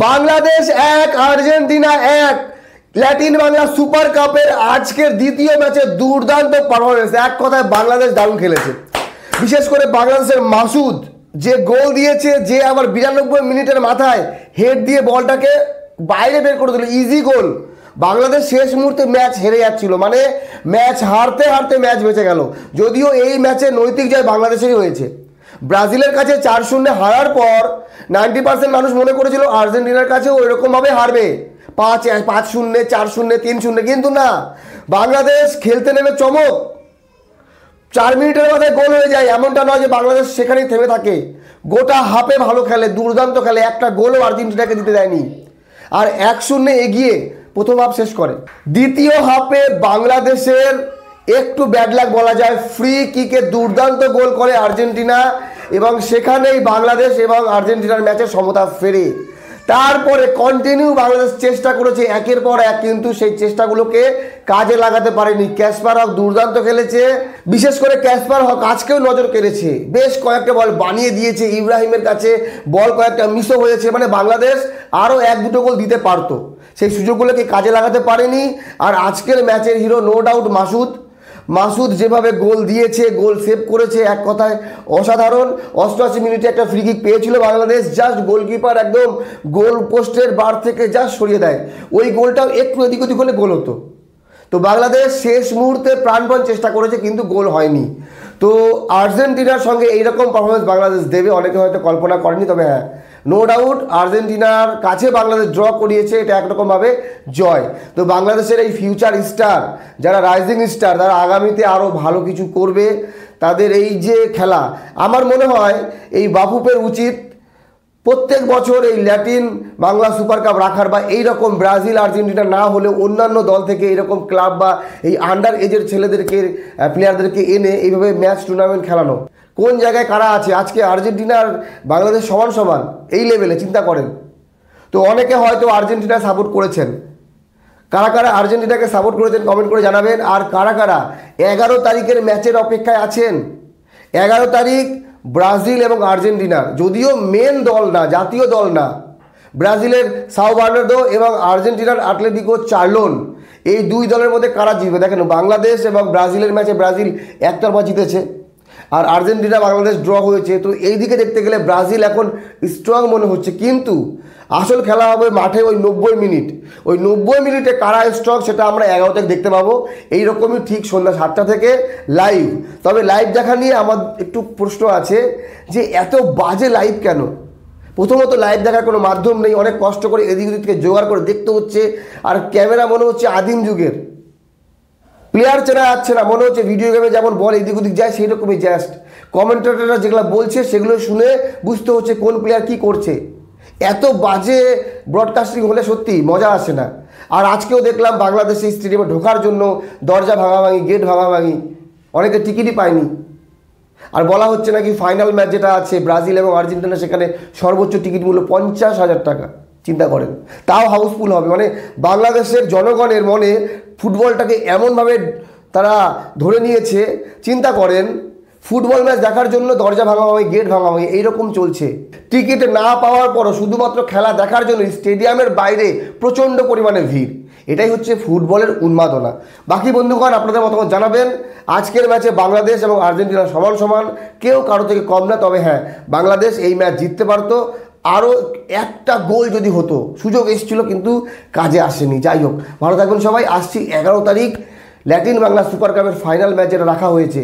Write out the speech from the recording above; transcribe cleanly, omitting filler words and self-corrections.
Bangladesh 1 Argentina 1 Latin Bangla super কাপের আজকের দ্বিতীয় ম্যাচে দুর্দান্ত পারফরমেন্স। এক কথায় বাংলাদেশ দারুণ খেলেছে। বিশেষ করে বাংলাদেশের মাসুদ যে গোল দিয়েছে, যে আবার 92 মিনিটের মাথায় হেড দিয়ে বলটাকে বাইরে বের করে দিল, ইজি গোল। বাংলাদেশ শেষ মুহূর্তে ম্যাচ হেরে যাচ্ছিল, মানে ম্যাচ হারতে হারতে ম্যাচ বেঁচে গেল। যদিও এই ম্যাচে নৈতিক জয় বাংলাদেশেরই হয়েছে। ব্রাজিলের কাছে 4-0 হারার পর 90% মানুষ মনে করেছিল আর্জেন্টিনার কাছেও ওইরকমভাবে হারবে, 5-0, 4-0, 3-0, কিন্তু না, বাংলাদেশ খেলতে নেমে চমক। 4 মিনিটের মাথায় গোল হয়ে যায়, এমনটা নয় যে বাংলাদেশ সেখানেই থেমে থাকে। গোটা হাফে ভালো খেলে, দুর্দান্ত খেলে, একটা গোলও আর্জেন্টিনাকে দিতে দেয়নি। আর 1-0 এগিয়ে প্রথম হাফ শেষ করে। দ্বিতীয় হাফে বাংলাদেশের একটু ব্যাড লাক বলা যায়, ফ্রি কিকে দুর্দান্ত গোল করে আর্জেন্টিনা এবং সেখানেই বাংলাদেশ এবং আর্জেন্টিনার ম্যাচে সমতা ফেরে। তারপরে কন্টিনিউ বাংলাদেশ চেষ্টা করেছে একের পর এক, কিন্তু সেই চেষ্টাগুলোকে কাজে লাগাতে পারেনি। ক্যাসপার হক দুর্দান্ত খেলেছে, বিশেষ করে ক্যাসপার হক আজকেও নজর কেড়েছে, বেশ কয়েকটা বল বানিয়ে দিয়েছে ইব্রাহিমের কাছে, বল কয়েকটা মিসও হয়েছে। মানে বাংলাদেশ আরও 1-2 গোল দিতে পারতো, সেই সুযোগগুলোকে কাজে লাগাতে পারেনি। আর আজকের ম্যাচের হিরো নো ডাউট মাসুদ যেভাবে গোল দিয়েছে, গোল সেভ করেছে, এক কথায় অসাধারণ। 88 মিনিটে একটা ফ্রি কিক পেয়েছিল বাংলাদেশ, জাস্ট গোলকিপার একদম গোল পোস্টের বার থেকে জাস্ট সরিয়ে দেয়। ওই গোলটাও একটু এদিক ওদিক হলে গোল হতো। তো বাংলাদেশ শেষ মুহূর্তে প্রাণপণ চেষ্টা করেছে, কিন্তু গোল হয়নি। তো আর্জেন্টিনার সঙ্গে এইরকম পারফরমেন্স বাংলাদেশ দেবে অনেকে হয়তো কল্পনা করেনি। তবে হ্যাঁ, নো ডাউট আর্জেন্টিনার কাছে বাংলাদেশ ড্র করিয়েছে, এটা একরকমভাবে জয়। তো বাংলাদেশের এই ফিউচার স্টার, যারা রাইজিং স্টার, তারা আগামীতে আরও ভালো কিছু করবে। তাদের এই যে খেলা, আমার মনে হয় এই বাফুফের উচিত প্রত্যেক বছর এই ল্যাটিন বাংলা সুপার কাপ রাখার, বা এইরকম ব্রাজিল আর্জেন্টিনা না হলেও অন্যান্য দল থেকে এইরকম ক্লাব বা এই আন্ডার এজের ছেলেদেরকে, প্লেয়ারদেরকে এনে এইভাবে ম্যাচ টুর্নামেন্ট খেলানো। কোন জায়গায় কারা আছে আজকে আর্জেন্টিনা আর বাংলাদেশ সমান সমান এই লেভেলে, চিন্তা করেন। তো অনেকে হয়তো আর্জেন্টিনা সাপোর্ট করেছেন, কারা কারা আর্জেন্টিনাকে সাপোর্ট করেছেন কমেন্ট করে জানাবেন। আর কারা কারা 11 তারিখের ম্যাচের অপেক্ষায় আছেন। 11 তারিখ ব্রাজিল এবং আর্জেন্টিনার, যদিও মেন দল না, জাতীয় দল না, ব্রাজিলের সাও বার্নার্দো এবং আর্জেন্টিনার আটলেটিকো চার্লোন, এই দুই দলের মধ্যে কারা জিতবে। দেখেন, বাংলাদেশ এবং ব্রাজিলের ম্যাচে ব্রাজিল একতরফা জিতেছে, আর আর্জেন্টিনা বাংলাদেশ ড্র হয়েছে। তো এই দিকে দেখতে গেলে ব্রাজিল এখন স্ট্রং মনে হচ্ছে, কিন্তু আসল খেলা হবে মাঠে ওই 90 মিনিট। ওই 90 মিনিটে কারা স্ট্রং সেটা আমরা 11 তারিখ দেখতে পাবো। এইরকমই ঠিক সন্ধ্যা 7টা থেকে লাইভ। তবে লাইভ দেখা নিয়ে আমার একটু প্রশ্ন আছে যে এত বাজে লাইভ কেন? প্রথমত লাইভ দেখার কোনো মাধ্যম নেই, অনেক কষ্ট করে এদিক ওদিক থেকে জোগাড় করে দেখতে হচ্ছে, আর ক্যামেরা মনে হচ্ছে আদিম যুগের, প্লেয়ার চেনা যাচ্ছে না, মনে হচ্ছে ভিডিও গেমে যেমন বল এদিক ওদিক যায় সেই রকমই। জাস্ট কমেন্টেটররা যেগুলো বলছে সেগুলো শুনে বুঝতে হচ্ছে কোন প্লেয়ার কি করছে। এত বাজে ব্রডকাস্টিং হলে সত্যি মজা আসে না। আর আজকেও দেখলাম বাংলাদেশে স্টেডিয়ামে ঢোকার জন্য দরজা ভাঙাভাঙি, গেট ভাঙাভাঙি, অনেকে টিকিটই পায়নি। আর বলা হচ্ছে নাকি ফাইনাল ম্যাচ যেটা আছে ব্রাজিল এবং আর্জেন্টিনা, সেখানে সর্বোচ্চ টিকিট মূল্য 50,000 টাকা। চিন্তা করেন, তাও হাউসফুল হবে। মানে বাংলাদেশের জনগণের মনে ফুটবলটাকে এমনভাবে তারা ধরে নিয়েছে, চিন্তা করেন, ফুটবল ম্যাচ দেখার জন্য দরজা ভাঙাভাঙি, গেট ভাঙাভাঙি এইরকম চলছে। টিকিট না পাওয়ার পরও শুধুমাত্র খেলা দেখার জন্য স্টেডিয়ামের বাইরে প্রচণ্ড পরিমাণে ভিড়। এটাই হচ্ছে ফুটবলের উন্মাদনা। বাকি বন্ধুগণ আপনাদের মতামত জানাবেন। আজকের ম্যাচে বাংলাদেশ এবং আর্জেন্টিনা সমান সমান, কেউ কারো থেকে কম না। তবে হ্যাঁ, বাংলাদেশ এই ম্যাচ জিততে পারতো, আরও একটা গোল যদি হতো, সুযোগ এসেছিল কিন্তু কাজে আসেনি। যাই হোক, ভালো থাকবেন সবাই। আসছি 11 তারিখ ল্যাটিন বাংলা সুপার কাপের ফাইনাল ম্যাচ যেটা রাখা হয়েছে।